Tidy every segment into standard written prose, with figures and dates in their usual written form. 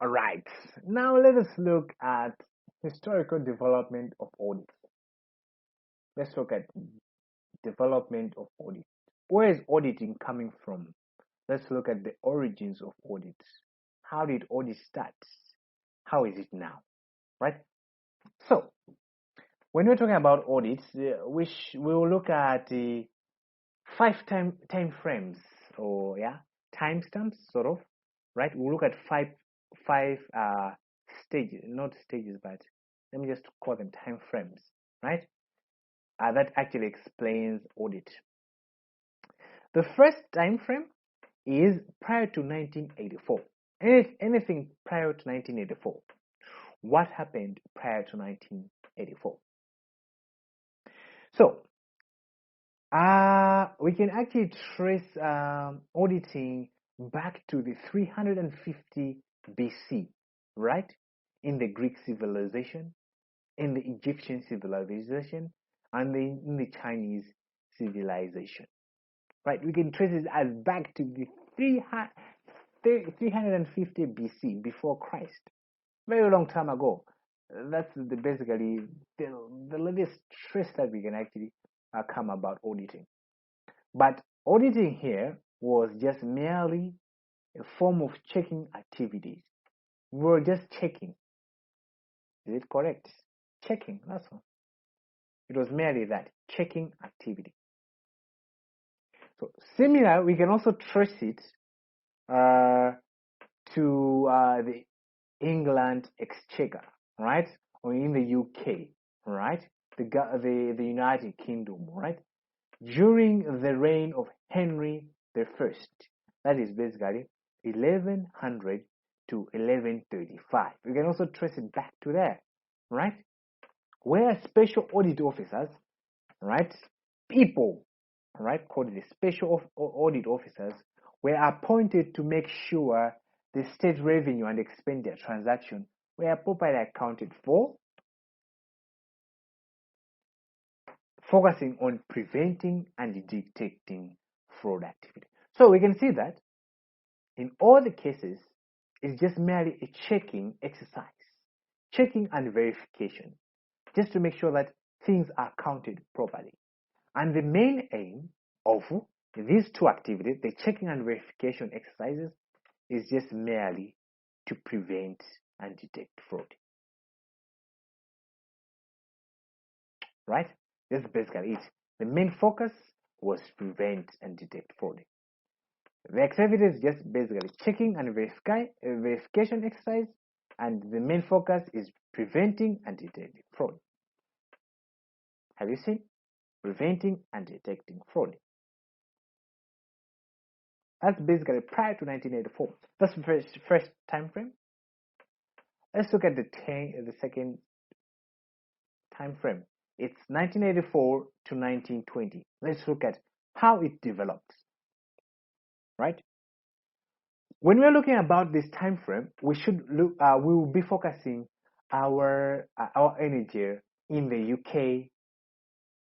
All right. Now let us look at historical development of audit. Let's look at development of audit. Where is auditing coming from? Let's look at the origins of audit. How did audit start? How is it now? Right? So, when we're talking about audits, we will look at the time frames, or yeah, timestamps, sort of, right? We'll look at five stages, not stages, but let me just call them time frames, right? That actually explains audit. The first time frame is prior to 1984. Anything prior to 1984. What happened prior to 1984? So, we can actually trace auditing back to the 350 BC, right? In the Greek civilization, in the Egyptian civilization, and in the Chinese civilization, right? We can trace it as back to the 350 BC, before Christ. Very long time ago. That's basically the latest trace that we can actually come about auditing. But auditing here was just merely a form of checking activities. We were just checking. Is it correct? Checking, that's all. It was merely that, checking activity. So similar, we can also trace it to the England Exchequer, right? Or in the UK, right? The United Kingdom, right? During the reign of Henry the First, that is basically 1100 to 1135. We can also trace it back to there, right? Where special audit officers, right? People, right, called the special audit officers, were appointed to make sure the state revenue and expenditure transaction were properly accounted for, focusing on preventing and detecting fraud activity. So we can see that in all the cases, it's just merely a checking exercise, checking and verification, just to make sure that things are counted properly. And the main aim of these two activities, the checking and verification exercises, is just merely to prevent and detect fraud. Right? That's basically it. The main focus was prevent and detect fraud. The activity is just basically checking and verification exercise, and the main focus is preventing and detecting fraud. Have you seen? Preventing and detecting fraud. That's basically prior to 1984. That's the first time frame. Let's look at the second time frame. It's 1984 to 1920. Let's look at how it developed. Right? When we're looking about this time frame, we should look. We will be focusing our energy in the UK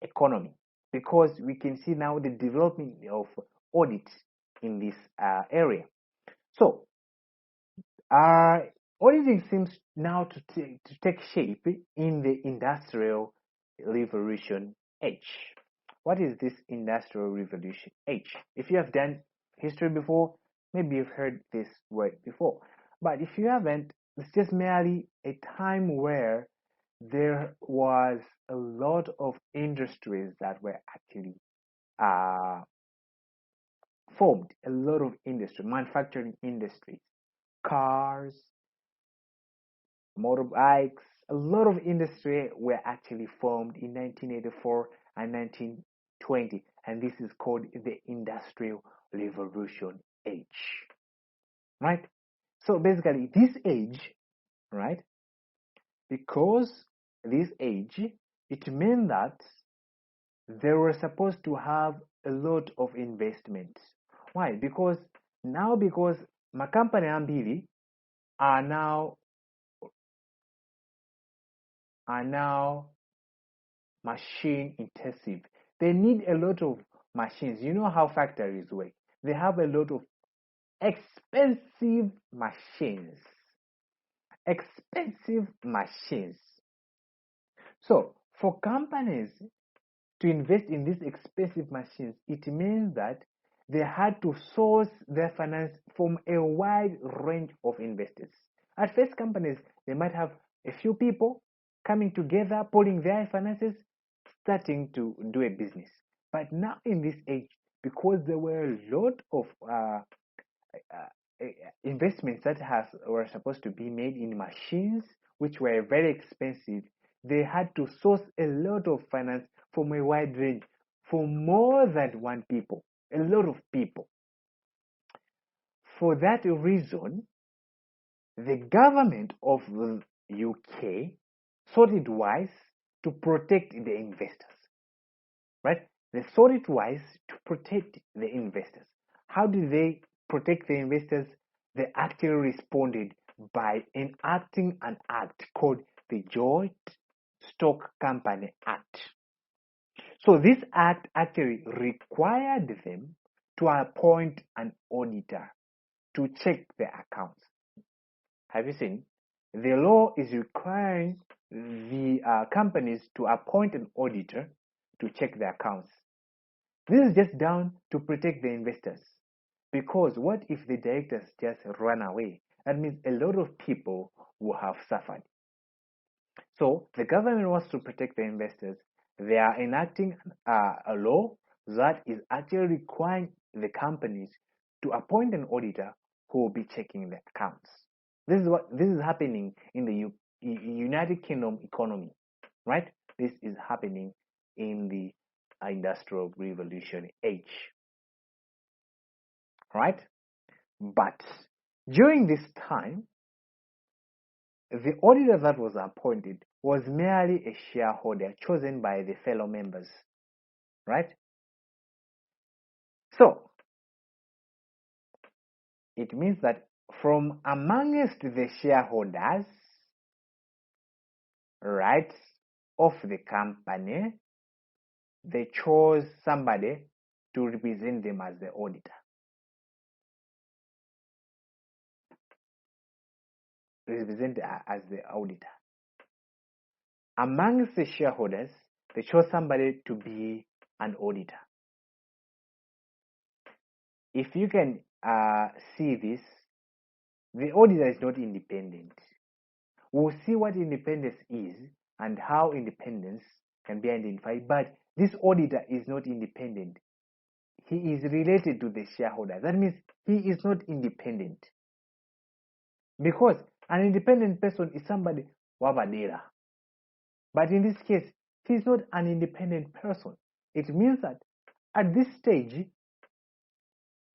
economy, because we can see now the development of audit in this area. So, auditing seems now to take shape in the Industrial Revolution age. What is this Industrial Revolution age? If you have done history before, maybe you've heard this word before. But if you haven't, it's just merely a time where there was a lot of industries that were actually formed. A lot of industry, manufacturing industries, cars, motorbikes, a lot of industry were actually formed in 1984 and 1920, and this is called the Industrial Revolution age, right? So basically this age, right, because this age, it meant that they were supposed to have a lot of investment. Why? Because makampani ambili are now machine intensive. They need a lot of machines. You know how factories work. They have a lot of expensive machines, expensive machines. So for companies to invest in these expensive machines, it means that they had to source their finance from a wide range of investors. At first, companies, they might have a few people coming together, pulling their finances, starting to do a business. But now in this age, because there were a lot of investments that were supposed to be made in machines, which were very expensive, they had to source a lot of finance from a wide range, for more than one people, a lot of people. For that reason, the government of the UK thought it wise to protect the investors, right? They thought it wise to protect the investors. How did they protect the investors? They actually responded by enacting an act called the Joint Stock Company Act. So this act actually required them to appoint an auditor to check their accounts. Have you seen? The law is requiring the companies to appoint an auditor to check their accounts. This is just down to protect the investors. Because what if the directors just run away? That means a lot of people will have suffered. So the government wants to protect the investors. They are enacting a law that is actually requiring the companies to appoint an auditor who will be checking the accounts. This is happening in the United Kingdom economy, right? This is happening in the Industrial Revolution age, right? But during this time, the auditor that was appointed was merely a shareholder chosen by the fellow members, right? So it means that from amongst the shareholders, right, of the company, they chose somebody to represent them as the auditor. Represent as the auditor. Amongst the shareholders, they chose somebody to be an auditor. If you can see this, the auditor is not independent. We'll see what independence is and how independence can be identified, but this auditor is not independent. He is related to the shareholder. That means he is not independent. Because an independent person is somebody wabadera. But in this case, he is not an independent person. It means that at this stage,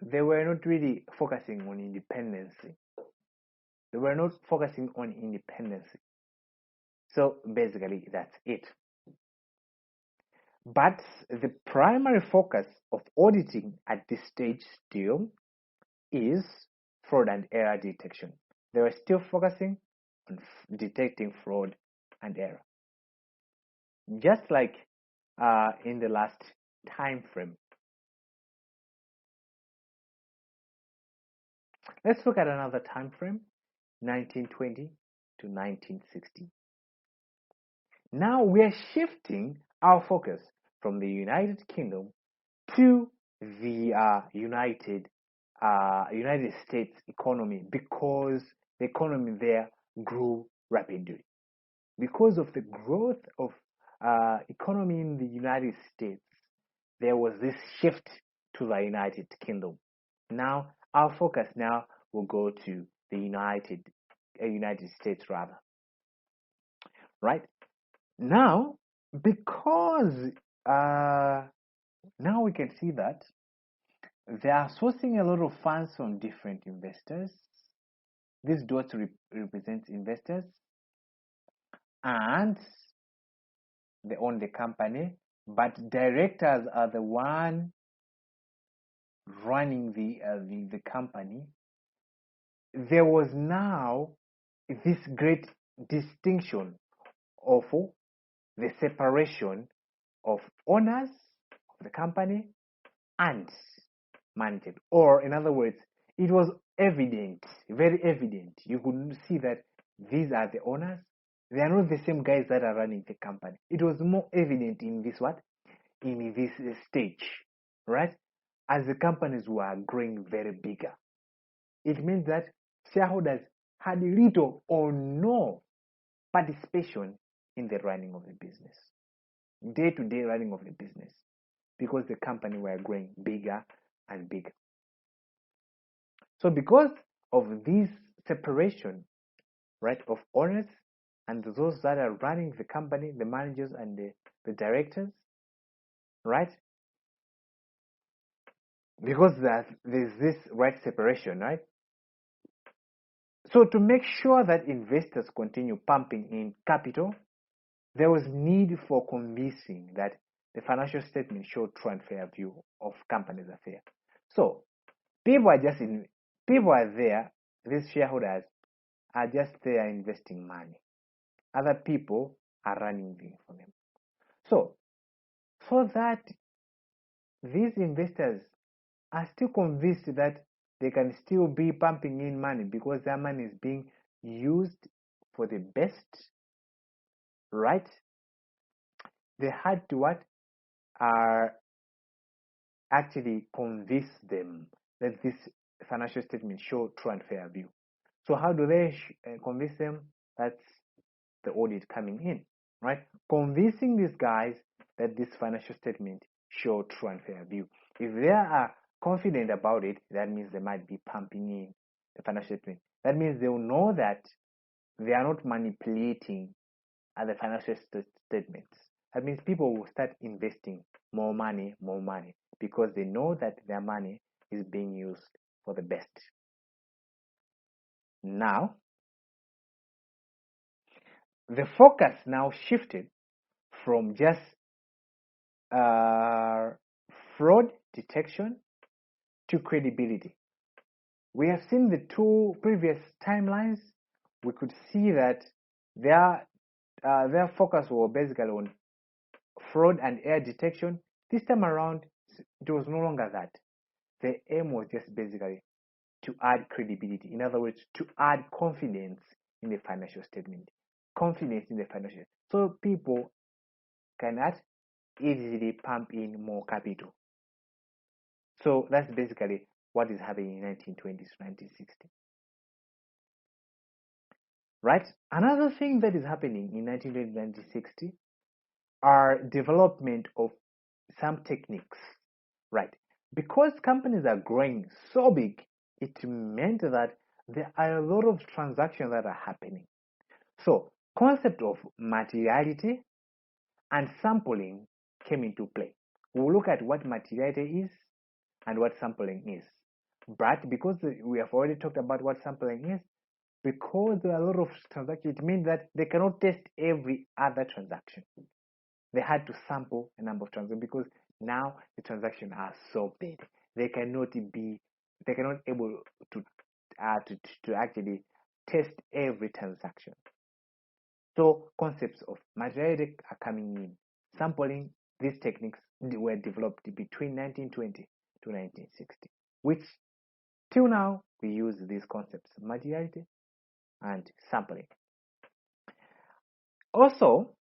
they were not really focusing on independence. They were not focusing on independence. So basically, that's it. But the primary focus of auditing at this stage still is fraud and error detection. They were still focusing on detecting fraud and error. Just like in the last time frame. Let's look at another time frame, 1920 to 1960. Now we are shifting our focus from the United Kingdom to the United States economy, because the economy there grew rapidly. Because of the growth of economy in the United States, there was this shift to the United Kingdom. Now our focus now will go to the United States rather. Right? Now, because now we can see that they are sourcing a lot of funds from different investors. This dot represents investors, and they own the company, but directors are the one running the company. There was now this great distinction of the separation of owners of the company and management. Or in other words, it was evident, very evident. You could see that these are the owners. They are not the same guys that are running the company. It was more evident in this what? In this stage, right? As the companies were growing very bigger. It means that shareholders had little or no participation in the running of the business, day-to-day running of the business, because the company were growing bigger and bigger. So because of this separation, right, of owners and those that are running the company, the managers and the directors, right? Because there's this right separation, right? So to make sure that investors continue pumping in capital, there was need for convincing that the financial statements show true and fair view of company's affairs. So people are there, these shareholders are just there investing money. Other people are running things for them. So that these investors are still convinced that they can still be pumping in money because their money is being used for the best, right? They had to actually convince them that this financial statement show true and fair view. So how do they convince them? That's the audit coming in, right? Convincing these guys that this financial statement show true and fair view. If they are confident about it, that means they might be pumping in the financial statement. That means they will know that they are not manipulating the financial statements. That means people will start investing more money, because they know that their money is being used for the best. Now, the focus now shifted from just fraud detection to credibility. We have seen the two previous timelines. We could see that their focus was basically on fraud and error detection. This time around, it was no longer that. The aim was just basically to add credibility. In other words, to add confidence in the financial statement. Confidence in the financial. So people cannot easily pump in more capital. So that's basically what is happening in 1920s, 1960. Right? Another thing that is happening in 1920, 1960 are development of some techniques. Right? Because companies are growing so big, it meant that there are a lot of transactions that are happening. So concept of materiality and sampling came into play. We'll look at what materiality is and what sampling is. But because we have already talked about what sampling is, because there are a lot of transactions, it means that they cannot test every other transaction. They had to sample a number of transactions because now the transactions are so big. They cannot able to actually test every transaction. So concepts of materiality are coming in. Sampling, these techniques were developed between 1920 to 1960, which till now we use these concepts, materiality and sampling. Also,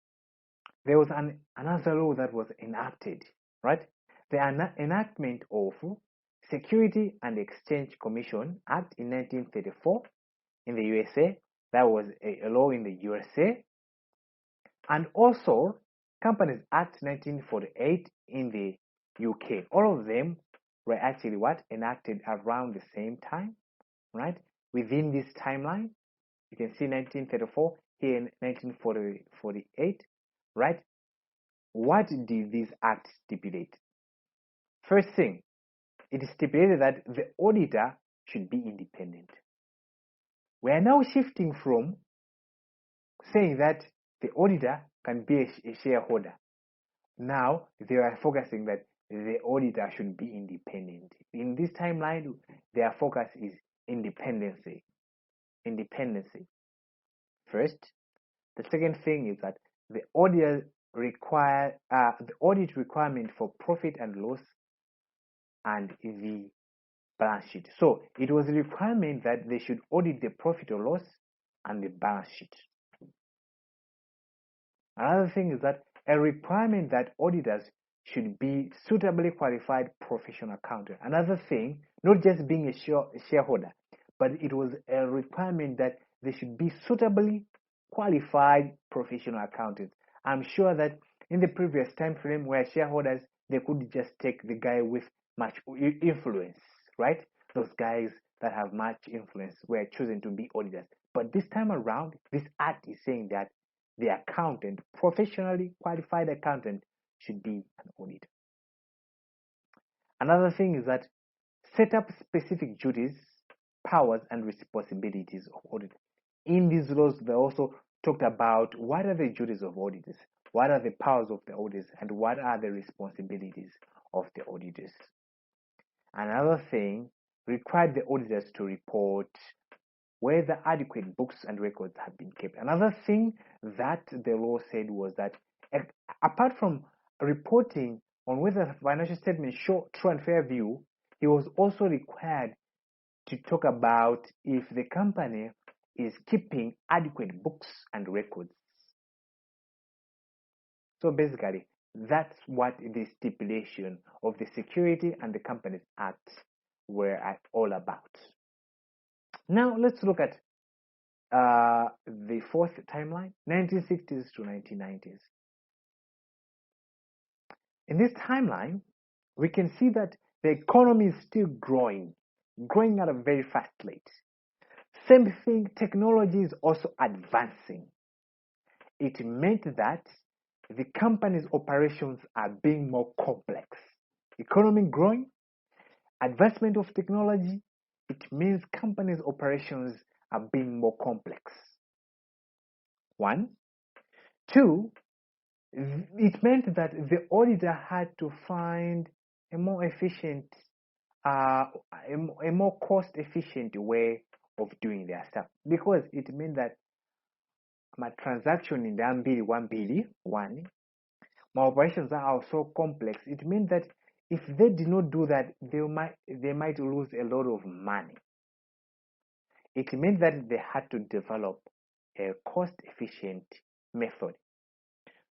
there was another law that was enacted, right? The enactment of Security and Exchange Commission Act in 1934 in the USA. That was a law in the USA. And also Companies Act 1948 in the UK. All of them were actually enacted around the same time, right? Within this timeline, you can see 1934 here in 1948, right? What did this act stipulate? First thing, it stipulated that the auditor should be independent. We are now shifting from saying that the auditor can be a shareholder. Now they are focusing that the auditor should be independent. In this timeline, their focus is independency. First, the second thing is that the audit requirement for profit and loss and the balance sheet. So it was a requirement that they should audit the profit or loss and the balance sheet. Another thing is that a requirement that auditors should be suitably qualified professional accountant. Another thing, not just being a shareholder, but it was a requirement that they should be suitably qualified professional accountants. I'm sure that in the previous time frame where shareholders, they could just take the guy with much influence, right? Those guys that have much influence were chosen to be auditors. But this time around, this act is saying that the accountant, professionally qualified accountant, should be an auditor. Another thing is that set up specific duties, powers, and responsibilities of auditors. In these laws, they also talked about what are the duties of auditors, what are the powers of the auditors, and what are the responsibilities of the auditors. Another thing required the auditors to report whether adequate books and records have been kept. Another thing that the law said was that apart from reporting on whether financial statements show true and fair view, he was also required to talk about if the company is keeping adequate books and records. So basically, that's what the stipulation of the Security and the Companies Act were all about. Now let's look at the fourth timeline, 1960s to 1990s. In this timeline, we can see that the economy is still growing at a very fast rate. Same thing, technology is also advancing. It meant that the company's operations are being more complex. Economy growing, advancement of technology, it means companies' operations are being more complex. 1. 2, it meant that the auditor had to find a more efficient, a more cost-efficient way of doing their stuff, because it meant that my transaction in the one, my operations are so complex. It means that if they did not do that, they might lose a lot of money. It means that they had to develop a cost-efficient method.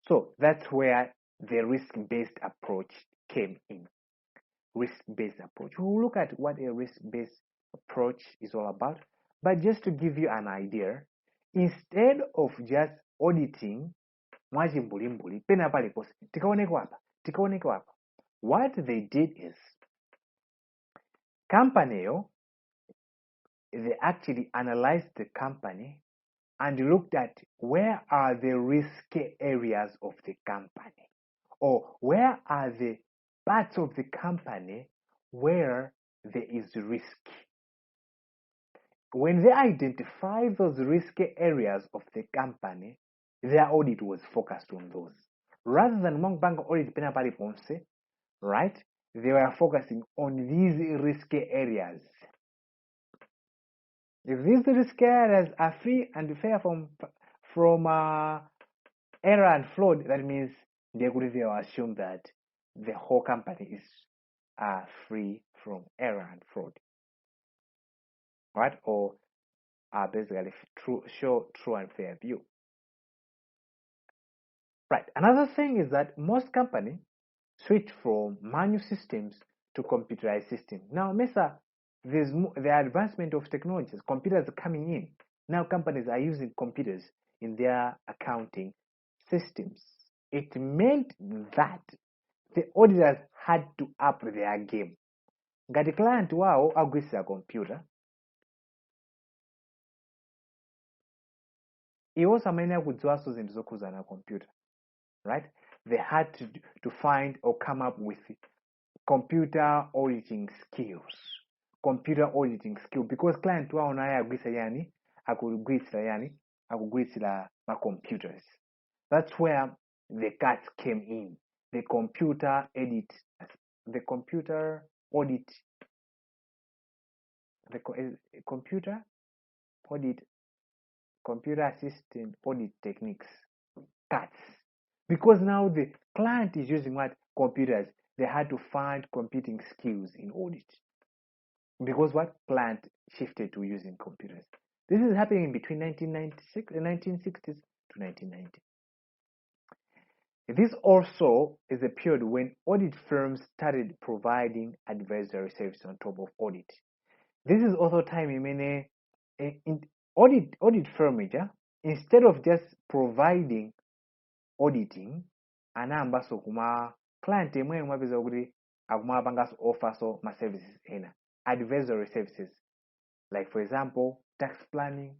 So that's where the risk-based approach came in. Risk-based approach. We'll look at what a risk-based approach is all about. But just to give you an idea, instead of just auditing mwachimbulimbuli pena paliponse tikaoneko apa, what they did is company, they actually analyzed the company and looked at where are the risky areas of the company, or where are the parts of the company where there is risk. When they identify those risky areas of the company, their audit was focused on those. Rather than bank audit pena paliponse, right? They were focusing on these risky areas. If these risky areas are free and fair from error and fraud, that means they could assume that the whole company is free from error and fraud, right? Or basically show true and fair view. Right. Another thing is that most companies switch from manual systems to computerized systems. Now, Mesa, there's the advancement of technologies. Computers are coming in. Now, companies are using computers in their accounting systems. It meant that the auditors had to up their game. Ngati client wao agwisa computer, iwo samayenera kudziwanso zinthu zokhuza na computer, right? They had to find or come up with computer auditing skills. Because client wao naye agwisa yani, akugwisira ma computers. That's where the cuts came in. The computer assistant audit techniques cuts. Because now the client is using what? Computers. They had to find computing skills in audit. Because what? Client shifted to using computers. This is happening between 1996 and 1960s to 1990. This also is a period when audit firms started providing advisory services on top of audit. This is also time in audit firm instead of just providing auditing anambaso kuma client emwe mwapeza kuti akumapangaso offers so ma services ena advisory services, like for example tax planning,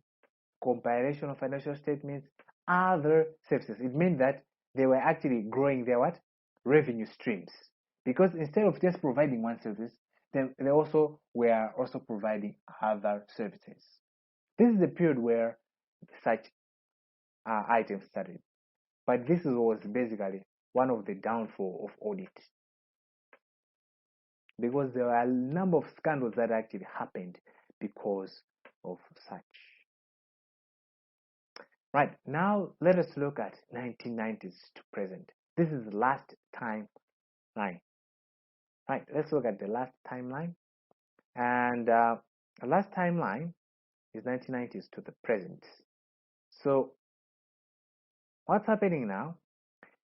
compilation of financial statements, other services. It meant that they were actually growing their revenue streams, because instead of just providing one service, then they also were also providing other services. This is the period where such items started, but this was basically one of the downfall of audit, because there are a number of scandals that actually happened because of such. Right, now let us look at 1990s to present. This is the last timeline. Right, let's look at the last timeline. And the last timeline is 1990s to the present. So what's happening now?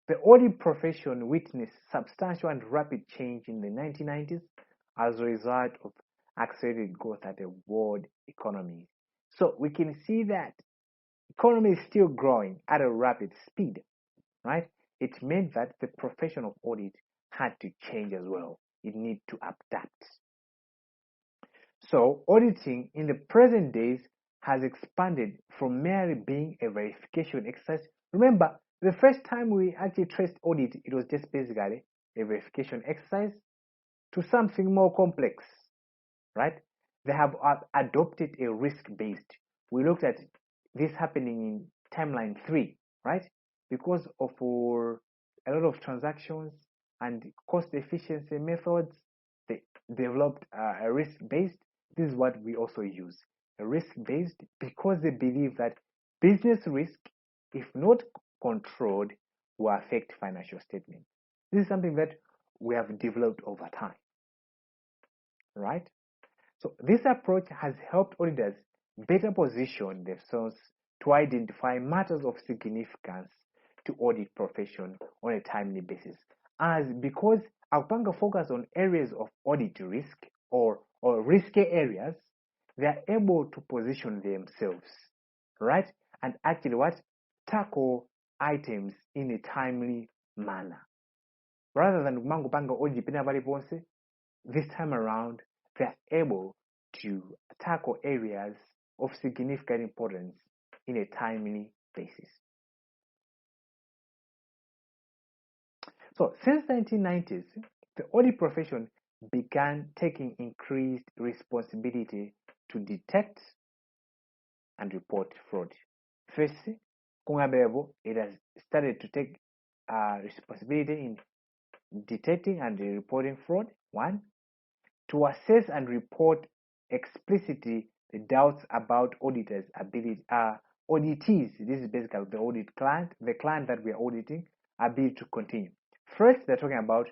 The audit profession witnessed substantial and rapid change in the 1990s as a result of accelerated growth at the world economy. So we can see that economy is still growing at a rapid speed, right? It meant that the profession of audit had to change as well. It needed to adapt. So auditing in the present days has expanded from merely being a verification exercise. Remember, the first time we actually traced audit, it was just basically a verification exercise, to something more complex, right? They have adopted a risk-based. We looked at this happening in timeline 3, right? Because of a lot of transactions and cost efficiency methods, they developed a risk-based. This is what we also use, a risk-based, because they believe that business risk, if not controlled, will affect financial statements. This is something that we have developed over time, right? So this approach has helped auditors better position themselves to identify matters of significance to audit profession on a timely basis, because akupanga focus on areas of audit risk or risky areas, they are able to position themselves, right? And actually tackle items in a timely manner. Rather than kupanga audit pena paliponse, this time around, they are able to tackle areas of significant importance in a timely basis. So since 1990s, the audit profession began taking increased responsibility to detect and report fraud. First, it has started to take responsibility in detecting and reporting fraud. 1, to assess and report explicitly the doubts about auditors' ability, auditees, this is basically the audit client, the client that we are auditing, ability to continue. First, they're talking about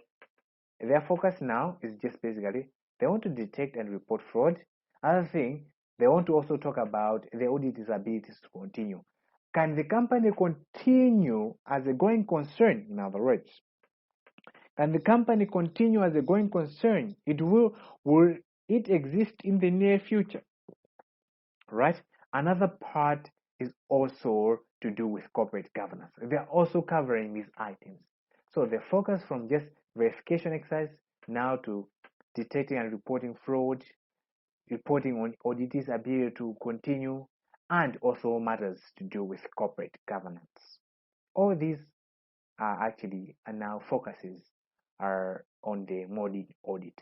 their focus now is just basically they want to detect and report fraud. Other thing, they want to also talk about the auditor's abilities to continue. Can the company continue as a going concern? In other words, can the company continue as a going concern? Will it exist in the near future? Right? Another part is also to do with corporate governance. They are also covering these items. So the focus from just verification exercise now to detecting and reporting fraud, reporting on auditors' ability to continue, and also matters to do with corporate governance. All these are actually now focuses are on the modern audit.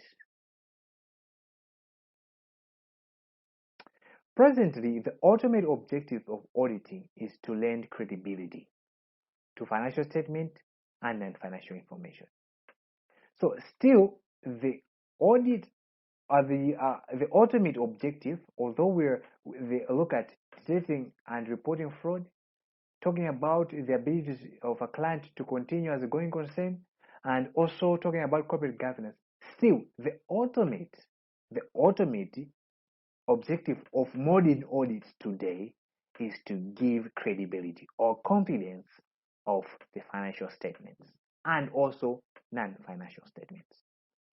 Presently, the ultimate objective of auditing is to lend credibility to financial statement and non-financial information. So still, the audit the ultimate objective, although they look at detecting and reporting fraud, talking about the ability of a client to continue as a going concern, and also talking about corporate governance, still the ultimate objective of modern audits today is to give credibility or confidence of the financial statements and also non-financial statements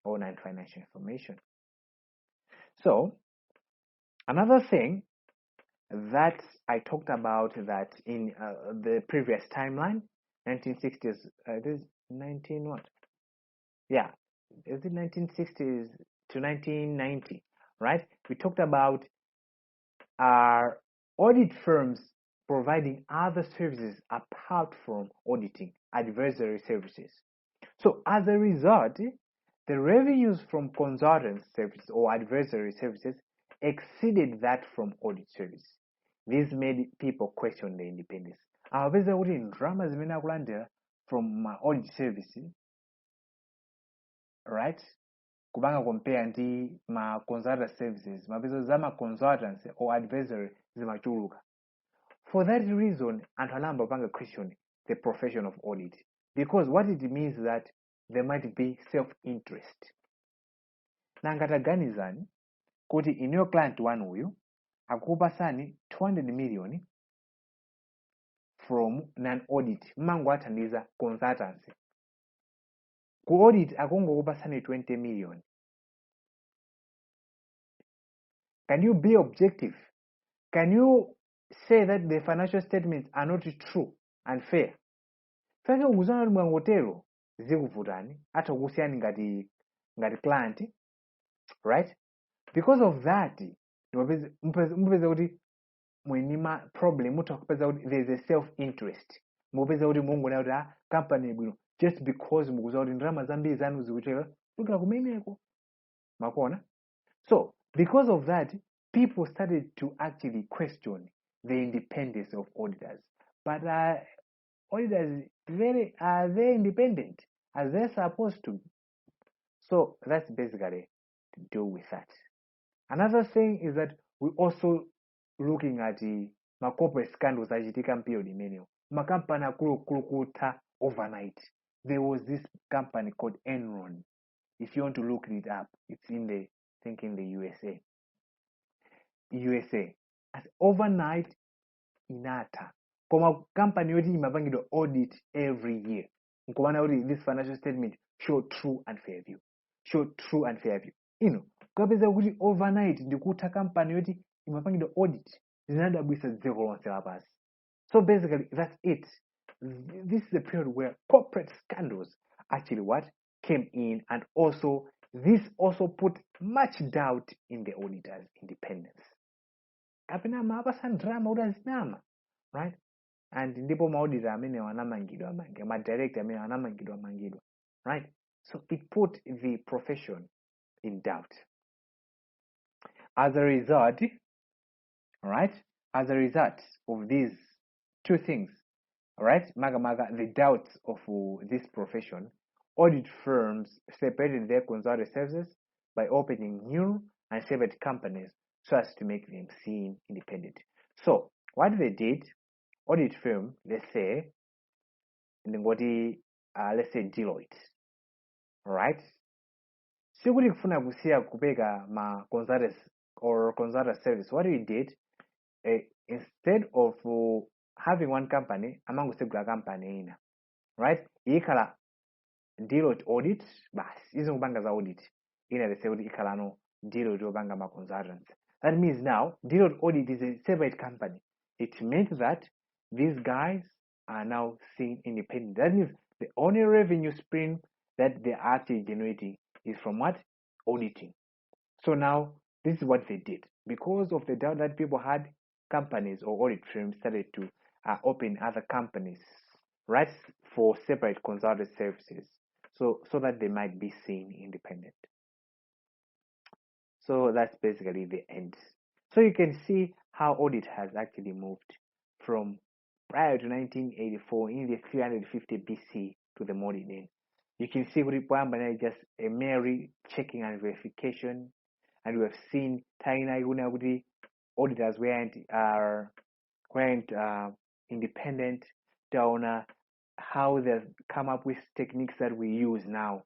or non-financial information. So another thing that I talked about that in the previous timeline, 1960s, it is 19 what? Yeah, is it 1960s to 1990, right? We talked about our audit firms providing other services apart from auditing, advisory services. So as a result, the revenues from consultant services or advisory services exceeded that from audit service. This made people question the independence. Abapeza kuti ndalama zimene akulandira from audit service, right? Kupanga compare ndi ma consultant services, mapeza za consultants or advisory zimachuluka. For that reason, anthu anayamba kupanga question the profession of audit, because what it means is that there might be self-interest. Nangataganizani kuti inuyo client wanu uyu akukupasani 200 million from non-audit, mmango athandiza consultancy. Ku audit akungokupasani 20 million. Can you be objective? Can you say that the financial statements are not true and fair? Fake ukuzana kuti mwangotero zikuvutani hata kusiyani ngati client, right? Because of that, mupeza kuti mwenima problem mutakupeza kuti there is a self-interest. Mupeza kuti mungonena kuti company bwino just because mukuza kuti ndalama zambiri zanu zikuchera kudula kumeneko. Makona? So because of that, people started to actually question the independence of auditors. But auditors are they independent as they're supposed to? So that's basically to do with that. Another thing is that we also looking at the corporate scandals achitika period imeneyo. Makampani akulukuta overnight. There was this company called Enron. If you want to look it up, it's in the USA. As overnight inata. Koma company yoti imapangidwa audit every year. Nkuwana kuti this financial statement show true and fair view. Kapeza kuti overnight ndikuta company yoti imapangidwa audit zinadabwisa dziko lonse lapasi. So basically that's it. This is a period where corporate scandals actually came in, and also this also put much doubt in the auditors' independence. Kapena mapasa drama udazinama, right? And ndipo maauditor amene wanamangidwa director amene wanamangidwa, right? So it put the profession in doubt. As a result of these two things, right, the doubts of this profession, audit firms separated their consulting services by opening new and separate companies so as to make them seem independent. So what they did, audit firm, let's say Deloitte, right? Sikuti kufuna kusiya kupeka ma consultants or consultant service. What we did, instead of having one company, amangusegula company ina, right? Ikala Deloitte audit, bas, izo kubanga za audit. Ina the same ikala no Deloitte obanga ma consultants. That means now Deloitte audit is a separate company. It means that these guys are now seen independent. That means the only revenue stream that they are actually generating is from what? Auditing. So now this is what they did. Because of the doubt that people had, companies or audit firms started to open other companies, right, for separate consulting services, so that they might be seen independent. So that's basically the end. So you can see how audit has actually moved from prior to 1984 in the 350 BC to the modern day. You can see Kuripamba just a mere checking and verification, and we have seen Taina Gunagudi auditors weren't independent down how they've come up with techniques that we use now,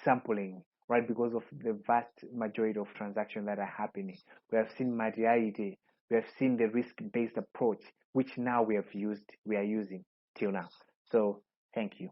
sampling right? Because of the vast majority of transactions that are happening. We have seen materiality, we have seen the risk-based approach, which now we are using till now. So thank you.